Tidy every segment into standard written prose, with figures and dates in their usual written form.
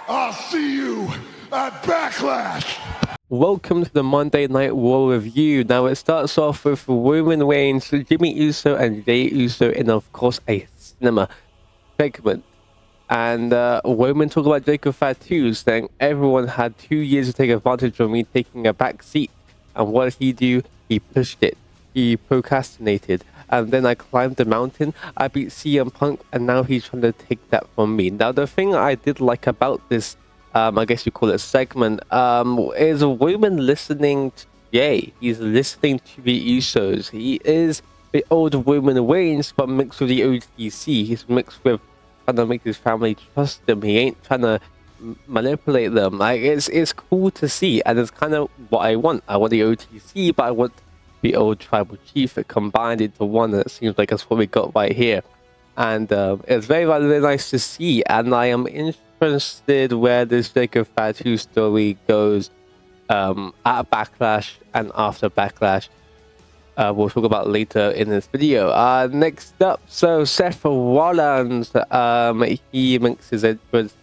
I'll see you at Backlash. Welcome to the Monday Night War review. Now it starts off with Roman Reigns, Jimmy Uso and Jey Uso in, of course, a cinema segment. And Roman talked about Jacob Fatu, saying everyone had 2 years to take advantage of me taking a back seat. And what did he do? He pushed it. He procrastinated. And then I climbed the mountain, I beat CM Punk, and now he's trying to take that from me. Now the thing I did like about this I guess you call it segment, is Roman listening to Jey. He's listening to the Usos. He is the old Roman Reigns, but mixed with the OTC. He's mixed with trying to make his family trust him. He ain't trying to manipulate them. Like, it's cool to see, and it's kind of what I want. I want the OTC, but I want the old tribal chief combined into one, and it seems like that's what we got right here. And it's very, very nice to see, and I am interested where this Jacob Fatu story goes at Backlash and after Backlash. We'll talk about later in this video. Next up, so Seth Rollins, he makes his entrance.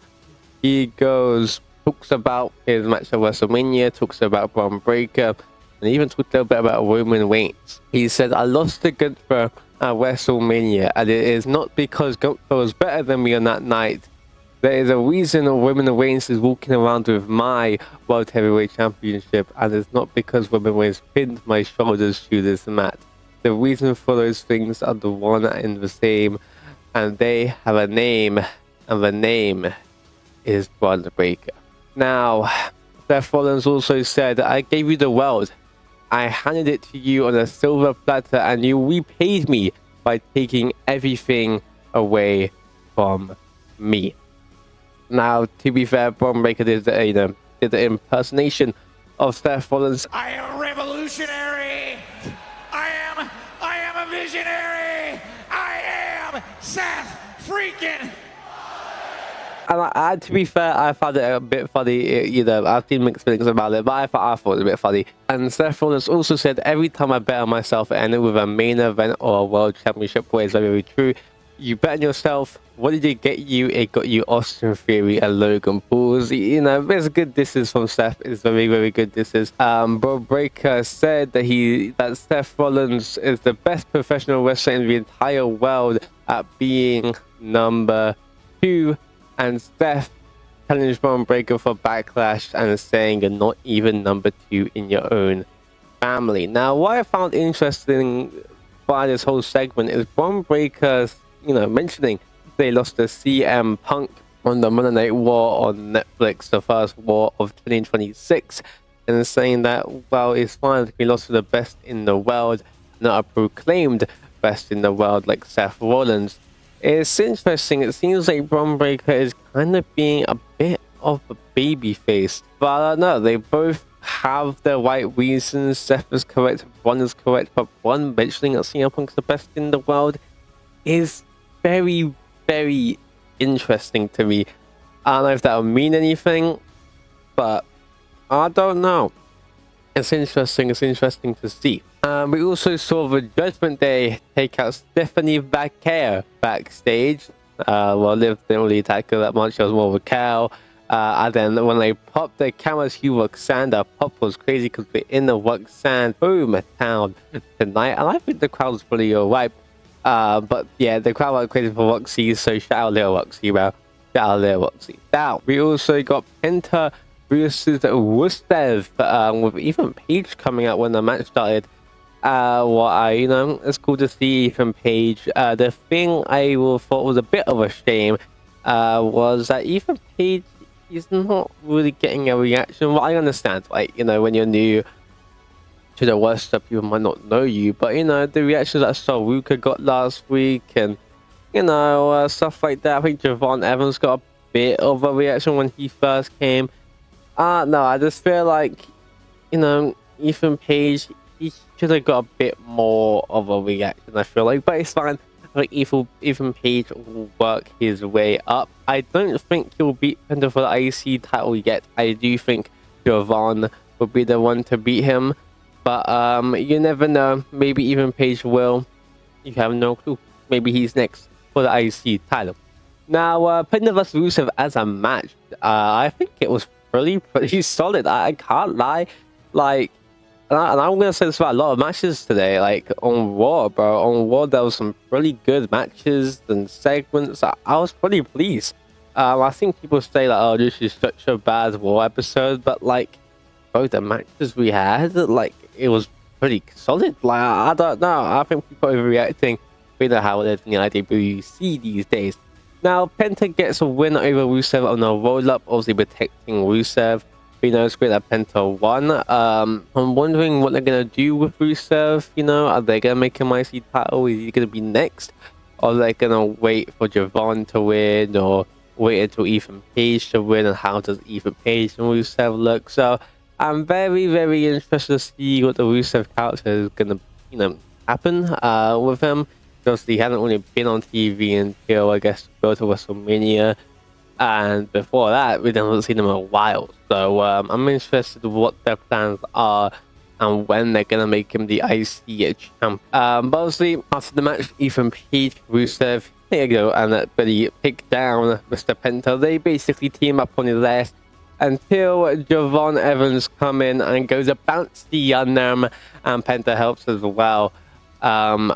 He talks about his match at WrestleMania, talks about Braun Breaker, and even talked a little bit about Roman Reigns. He said, I lost to Gunther at WrestleMania, and it is not because Gunther was better than me on that night. There is a reason Roman Reigns is walking around with my World Heavyweight Championship, and it's not because Roman Reigns pinned my shoulders to this mat. The reason for those things are the one and the same, and they have a name, and the name is Braun Breaker. Now, Seth Rollins also said, I gave you the world. I handed it to you on a silver platter, and you repaid me by taking everything away from me. Now, to be fair, Braun Breaker did the impersonation of Seth Rollins. I am a revolutionary. I am a visionary. I am Seth freaking. And to be fair, I found it a bit funny. I've seen mixed feelings about it, but I thought it was a bit funny. And Seth Rollins also said, every time I bet on myself, it ended with a main event or a world championship, where it's very, very true. You bet on yourself. What did it get you? It got you Austin Theory and Logan Paul. There's good disses from Seth. It's very, very good disses. Braun Breaker said that Seth Rollins is the best professional wrestler in the entire world at being number 2. And Seth challenged Braun Breaker for Backlash and saying you're not even number 2 in your own family. Now, what I found interesting by this whole segment is Braun Breaker, mentioning they lost to CM Punk on the Monday Night War on Netflix, the first War of 2026, and saying that, well, it's fine if we lost to the best in the world, not a proclaimed best in the world like Seth Rollins. It's interesting. It seems like Braun Breaker is kind of being a bit of a babyface, but I don't know. They both have their right reasons. Seth is correct, Braun is correct, but Braun mentioning that CM Punk's the best in the world is very, very interesting to me. I don't know if that'll mean anything, but I don't know. It's interesting. It's interesting to see. We also saw the Judgment Day take out Stephanie Vaquer backstage. Liv didn't really attack her that much. She was more of a cow. And then when they popped the cameras to Roxanne, the pop was crazy because we're in the Roxanne home town tonight. And I think the crowd was pretty alright. But yeah, the crowd went crazy for Roxy, so shout out Lil Roxy, bro. Shout out Lil Roxy. Now, we also got Penta versus Rusev, with Ethan Page coming out when the match started. It's cool to see Ethan Page. The thing I thought was a bit of a shame was that Ethan Page is not really getting a reaction. Well, I understand, when you're new to the West, people might not know you, but the reactions that Saruka got last week, and stuff like that. I think Javon Evans got a bit of a reaction when he first came. No, I just feel like Ethan Page, he should have got a bit more of a reaction, I feel like, but it's fine. Like Ethan Page will work his way up. I don't think he'll beat Penta for the IC title yet. I do think Javon will be the one to beat him. But you never know. Maybe Ethan Page will. You have no clue. Maybe he's next for the IC title. Now, Penta vs Rusev as a match, I think it was pretty solid. I can't lie. Like, and I'm gonna say this about a lot of matches today. Like on Raw, bro. On Raw, there was some really good matches and segments. I was pretty pleased. I think people say like, "Oh, this is such a bad Raw episode," but like, bro, the matches we had, like, it was pretty solid. Like, I don't know. I think people are overreacting. We know how it is in the IWC these days. Now, Penta gets a win over Rusev on a roll-up, obviously protecting Rusev. We know it's great that Penta won. I'm wondering what they're going to do with Rusev, you know? Are they going to make him IC title? Is he going to be next? Or are they going to wait for Javon to win? Or wait until Ethan Page to win? And how does Ethan Page and Rusev look? So, I'm very, very interested to see what the Rusev character is going to, you know, happen with him. Because he hadn't really been on TV until, I guess, go to WrestleMania. And before that, we haven't seen him in a while. So I'm interested in what their plans are and when they're going to make him the IC champ. But obviously, after the match, Ethan Page, Rusev, there you go, and Billy pick down Mr. Penta. They basically team up on his ass until Javon Evans come in and goes a bouncy on them. And Penta helps as well.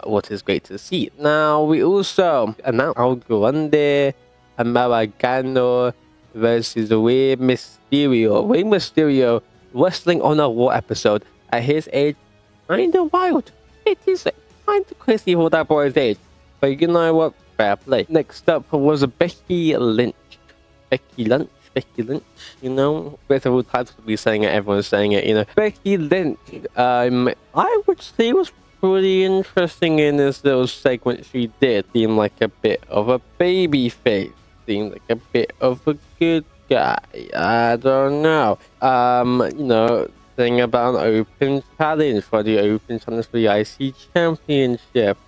What is great to see. Now, we also announced Al Grande Americano versus Rey Mysterio. Rey Mysterio wrestling on a Raw episode at his age, kinda wild. It is kinda crazy for that boy's age. But you know what? Fair play. Next up was Becky Lynch. Becky Lynch, you know, with all types of be saying it, everyone's saying it, you know. Becky Lynch, I would say was pretty interesting in this little segment she did. Seemed like a bit of a baby face. Seemed like a bit of a good guy. I don't know. You know, thing about an open challenge for the open challenge for the IC championship.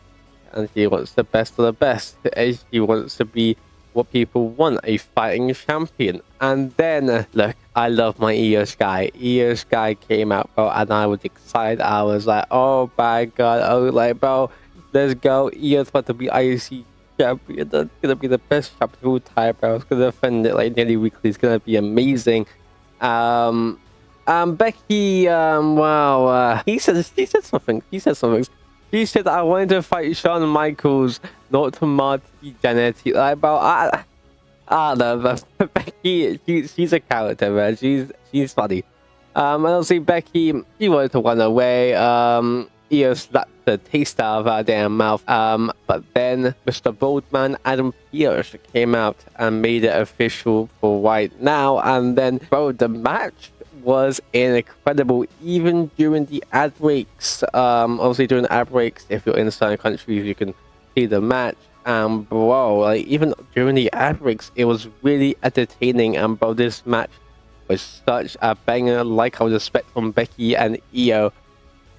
And she wants the best of the best. And she wants to be what people want, a fighting champion. And then, look, I love my IYO SKY. IYO SKY came out, bro, and I was excited. I was like, oh my god. I was like, bro, let's go. IYO's about to be IC champion. That's gonna be the best champion of all time, bro. I was gonna defend it like nearly weekly. It's gonna be amazing. Becky, wow, she said something. She said, I wanted to fight Shawn Michaels, not Marty Jannetty. Like, bro, I don't know, but Becky, she's a character, man. She's funny. And obviously, Becky, she wanted to run away. IYO slapped the taste out of her damn mouth. But then Mr. Boldman, Adam Pearce, came out and made it official for right now. And then, bro, the match was incredible, even during the ad breaks. Obviously during the ad breaks, if you're in certain countries, you can see the match. And bro, like, even during the ad breaks, it was really entertaining. And bro, this match was such a banger, like I would expect from Becky and IYO.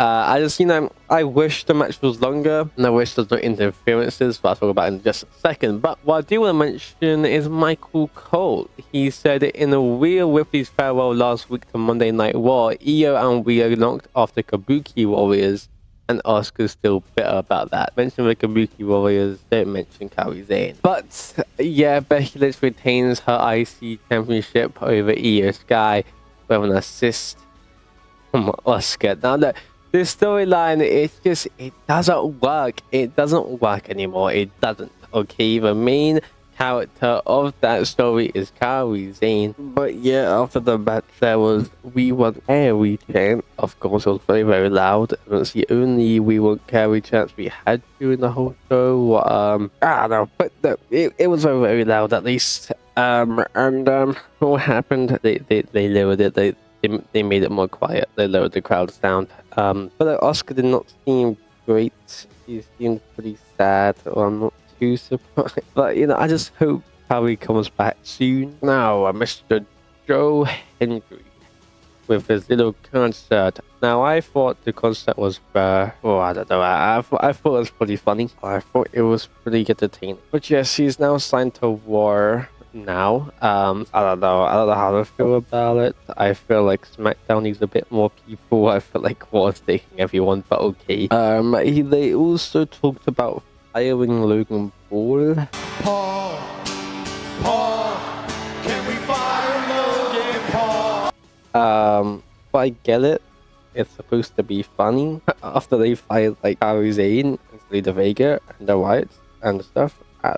I just, you know, I wish the match was longer, and I wish there's no interferences, but I'll talk about it in just a second. But what I do want to mention is Michael Cole. He said in a Rhea Ripley's farewell last week to Monday Night Raw, IYO and Rhea knocked off the Kabuki Warriors, and Asuka's still bitter about that. Mention the Kabuki Warriors, don't mention Kairi Sane. But yeah, Becky Lynch retains her IC championship over IYO SKY with an assist from Asuka. Now look, this storyline, it doesn't work. It doesn't work anymore. It doesn't. Okay, the main character of that story is Kairi Sane. But yeah, after the match, there was "We Want Kairi" chant. Of course, it was very, very loud. It was the only "We Want Kairi" chants we had during the whole show. I don't know, but no, it was very, very loud at least. What happened? They lowered it. They made it more quiet. They lowered the crowd down. But Asuka did not seem great. She seemed pretty sad, or I'm not too surprised. But, you know, I just hope Kairi comes back soon. Now, Mr. Joe Hendry with his little concert. Now, I thought the concert was, I don't know. I thought it was pretty funny. I thought it was pretty entertaining. But yes, he's now signed to War now. I don't know how to feel about it. I feel like SmackDown needs a bit more people. I feel like War's taking everyone, but okay. They also talked about firing Logan Paul. Paul, But I get it. It's supposed to be funny. After they fight like Kairi Sane and Selena Vega and the Whites and stuff. I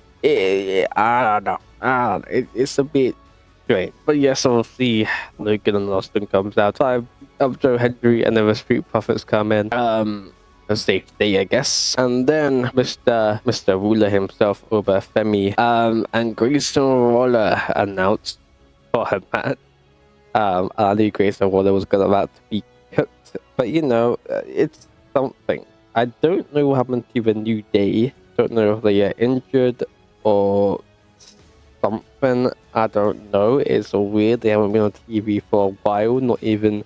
don't know. It's a bit strange. But yes, obviously Logan and Austin comes out. Time of Joe Hendry and then the Street Profits come in. A safe day, I guess. And then Mr. Ruler himself, over Femi, and Grayson Waller announced for her match. I knew Grayson Waller was about to be cooked, but you know, it's something. I don't know what happened to the New Day. Don't know if they are injured or something. I don't know. It's weird. They haven't been on TV for a while, not even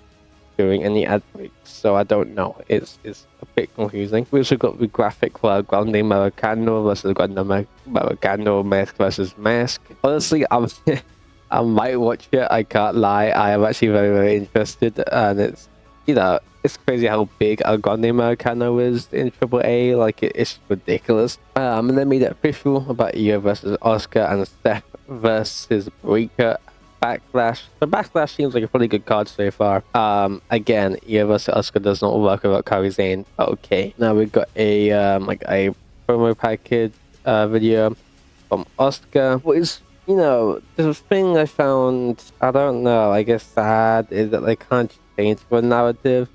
during any ad breaks, so I don't know. It's a bit confusing. We also got the graphic for Grande Americano versus Grande Americano, mask versus mask. Honestly, I might watch it. I can't lie. I am actually very, very interested, and it's, you know, it's crazy how big El Grande Americano is in AAA. Like, it's ridiculous. And they made it official about IYO versus Asuka and Steph versus Breaker. Backlash. The Backlash seems like a pretty good card so far. Again, IYO versus Asuka does not work without Kairi Sane. Okay. Now we've got a like a promo package video from Asuka. What is, you know, the thing I found, I don't know, I guess sad, is that they can't change the narrative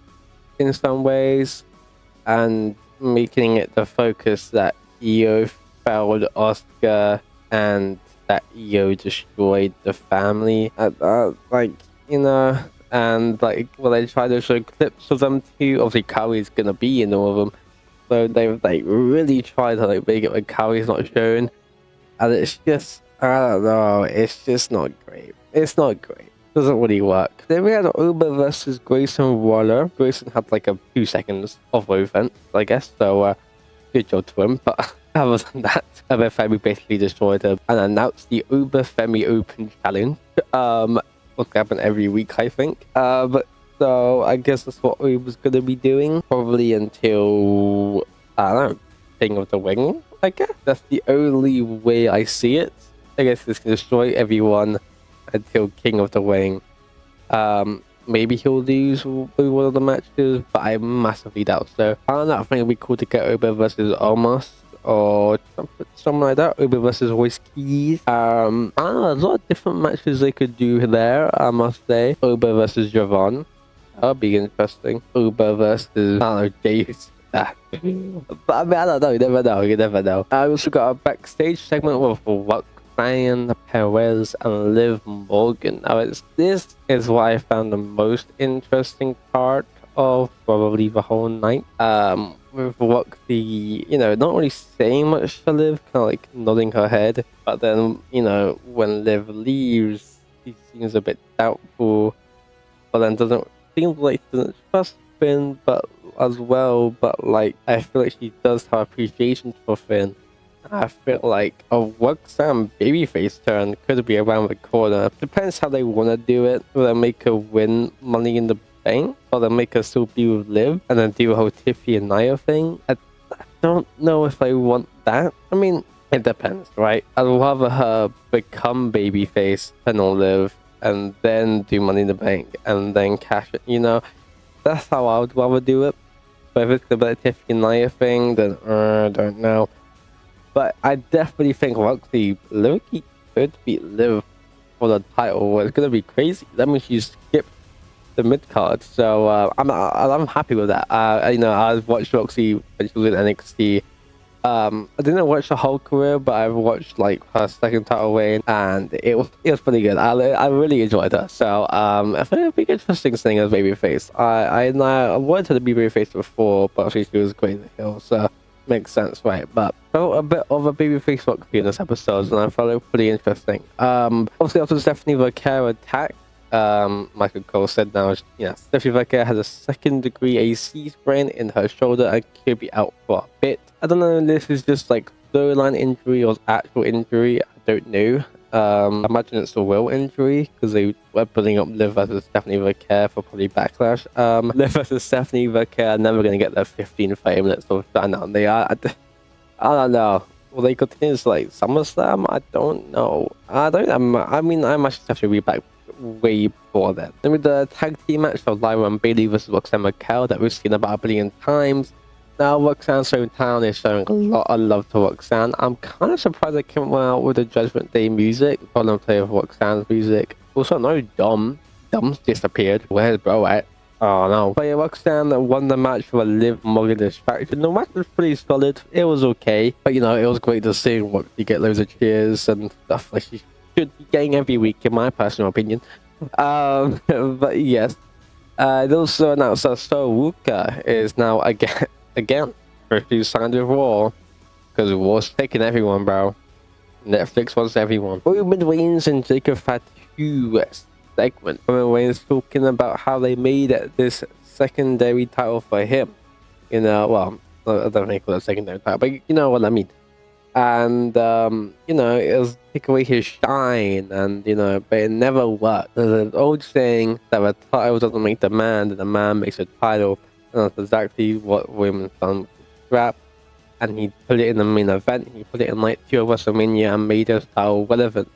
in some ways, and making it the focus that IYO failed Asuka and that IYO destroyed the family. Like, you know, and like, well, they try to show clips of them too. Obviously, Kairi's gonna be in all of them, so they've like really tried to like make it like Kairi's not shown, and it's just, I don't know, it's just not great. It's not great. Doesn't really work. Then we had Uber versus Grayson Waller. Grayson had like a 2 seconds of offense, I guess, so good job to him. But other than that, Uber Femi basically destroyed him and announced the Uber Femi Open Challenge. What's happen every week, I think. But so I guess that's what Uber's gonna be doing probably until, I don't know, King of the Wing. I guess that's the only way I see it. I guess it's gonna destroy everyone until King of the Wing. Maybe he'll lose one of the matches, but I massively doubt so. I don't know, I think it'd be cool to get Uber versus Omos or something like that. Uber versus IYO SKY. I don't know, there's a lot of different matches they could do there, I must say. Uber versus Javon. That'll be interesting. Uber versus, I don't know, Jace. But I mean, I don't know, you never know. I also got a backstage segment with Ryan Perez and Liv Morgan. Now, this is what I found the most interesting part of probably the whole night. With Roxy, you know, not really saying much to Liv, kind of like nodding her head, but then, you know, when Liv leaves, she seems a bit doubtful, but then doesn't seem like she doesn't trust Finn, but as well, but like, I feel like she does have appreciation for Finn. I feel like a Roxanne babyface turn could be around the corner. Depends how they want to do it. Will they make her win Money in the Bank? Or they make her still be with Liv? And then do a whole Tiffy and Nia thing? I don't know if I want that. I mean, it depends, right? I'd rather her become babyface than on Liv, and then do Money in the Bank, and then cash it, you know? That's how I would rather do it. But if it's the Tiffy and Nia thing, then I don't know. But I definitely think Roxy Loki could beat Liv for the title. It's gonna be crazy. That means she skipped the mid card, so I'm happy with that. You know, I watched Roxy when she was in NXT. I didn't watch the whole career, but I've watched like her second title reign, and it was pretty good. I really enjoyed her. So I think it'd be interesting seeing her as babyface. I wanted her to be babyface before, but she was great in the heel, so. Makes sense, right? But I felt a bit of a babyface Roxy in this episode, and I found it pretty interesting. Obviously, after Stephanie Vergara attack, Michael Cole said now, yeah, Stephanie Vergara has a second-degree AC sprain in her shoulder and could be out for a bit. I don't know if this is just like storyline injury or actual injury. I don't know. I imagine it's a real injury because they were putting up Liv versus Stephanie Vergara for probably Backlash. Liv versus Stephanie Vergara never going to get their 15-30 minutes of shutdown. They are, I don't know. Will they continue to like SummerSlam? I don't know. I mean, I might just have to be back way before then. Then with the tag team match of Lyra and Bailey versus Roxanne Raquel that we've seen about a billion times. Now Roxanne's hometown is showing a lot of love to Roxanne. I'm kind of surprised they came out with the Judgment Day music. Problem play with Roxanne's music. Also, no Dom. Dom's disappeared. Where's bro at? Oh no. But yeah, Roxanne won the match for a Liv Morgan distraction. The match was pretty solid. It was okay. But you know, it was great to see Roxy get loads of cheers and stuff like she should be getting every week, in my personal opinion. But yes. They also announced that Asuka is now again she signed with Raw. Because Raw's taking everyone, bro. Netflix wants everyone. Roman Reigns and Jacob Fatu segment. Roman Reigns talking about how they made this secondary title for him. You know, well, I don't think it's a secondary title, but you know what I mean. And, you know, it was take away his shine, and, you know, but it never worked. There's an old saying that a title doesn't make the man, and the man makes a title. And that's exactly what Roman's done with the strap. And he put it in the main event. He put it in like 2 of WrestleMania and made his title relevant.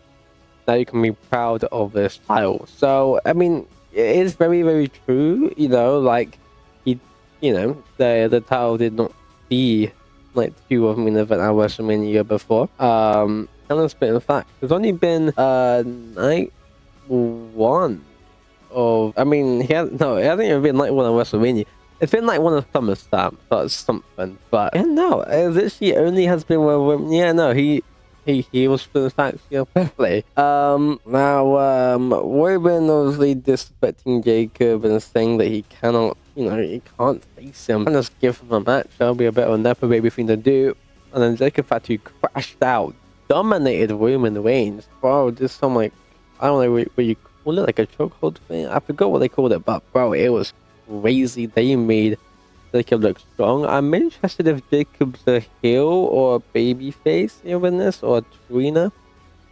Now you can be proud of this title. So I mean, it is very, very true. You know, like he, you know, the title did not see like 2 of main event at WrestleMania before. And that's been a fact. There's only been night 1 of. I mean, it hasn't even been night 1 of WrestleMania. It's been like 1 of SummerSlam, that's something. But yeah, no, it literally only has been one. Yeah, no, he was in fact, you know, perfectly. Now, Roman obviously disrespecting Jacob and saying that he cannot, you know, he can't face him. And just give him a match. That'll be a bit of a nepo baby thing to do. And then Jacob Fatu crashed out, dominated Roman Reigns. Bro, just some like, I don't know what you call it, like a chokehold thing. I forgot what they called it, but bro, it was crazy. They made Jacob look strong. I'm interested if Jacob's a heel or a baby face in this, or a tweener.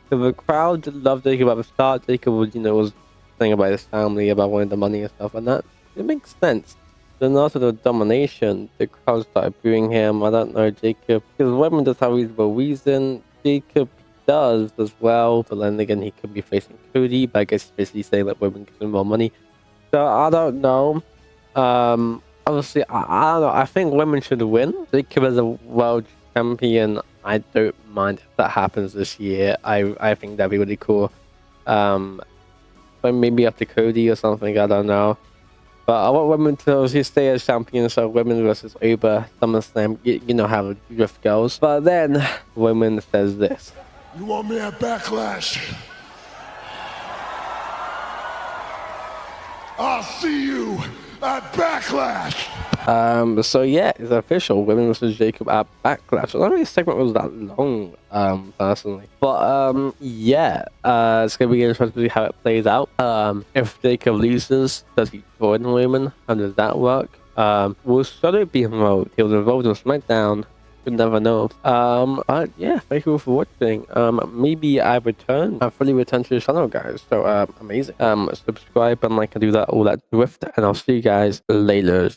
So the crowd loved Jacob at the start. Jacob was, you know, was saying about his family, about wanting the money and stuff like that. It makes sense. Then after the domination, the crowd started booing him. I don't know, Jacob, because women does have a reasonable reason. Jacob does as well, but then again, he could be facing Cody, but I guess he's basically saying that women give him more money. So I don't know. Obviously, I don't know. I think women should win. Jacob is a world champion. I don't mind if that happens this year. I think that'd be really cool. But maybe after Cody or something. I don't know. But I want women to obviously stay as champions. So women versus Uber, SummerSlam. You know how the drift goes. But then women says this. You want me at Backlash? I'll see you at Backlash. So yeah, it's official. Women versus Jacob at Backlash. I don't think the segment was that long, personally. But yeah, it's gonna be interesting to see how it plays out. If Jacob loses, does he join women? How does that work? Will Shadow be involved? He was involved in SmackDown. You never know. But yeah, thank you all for watching. Maybe I fully return to the channel, guys. So amazing. Subscribe and like and do that, all that drift, and I'll see you guys later.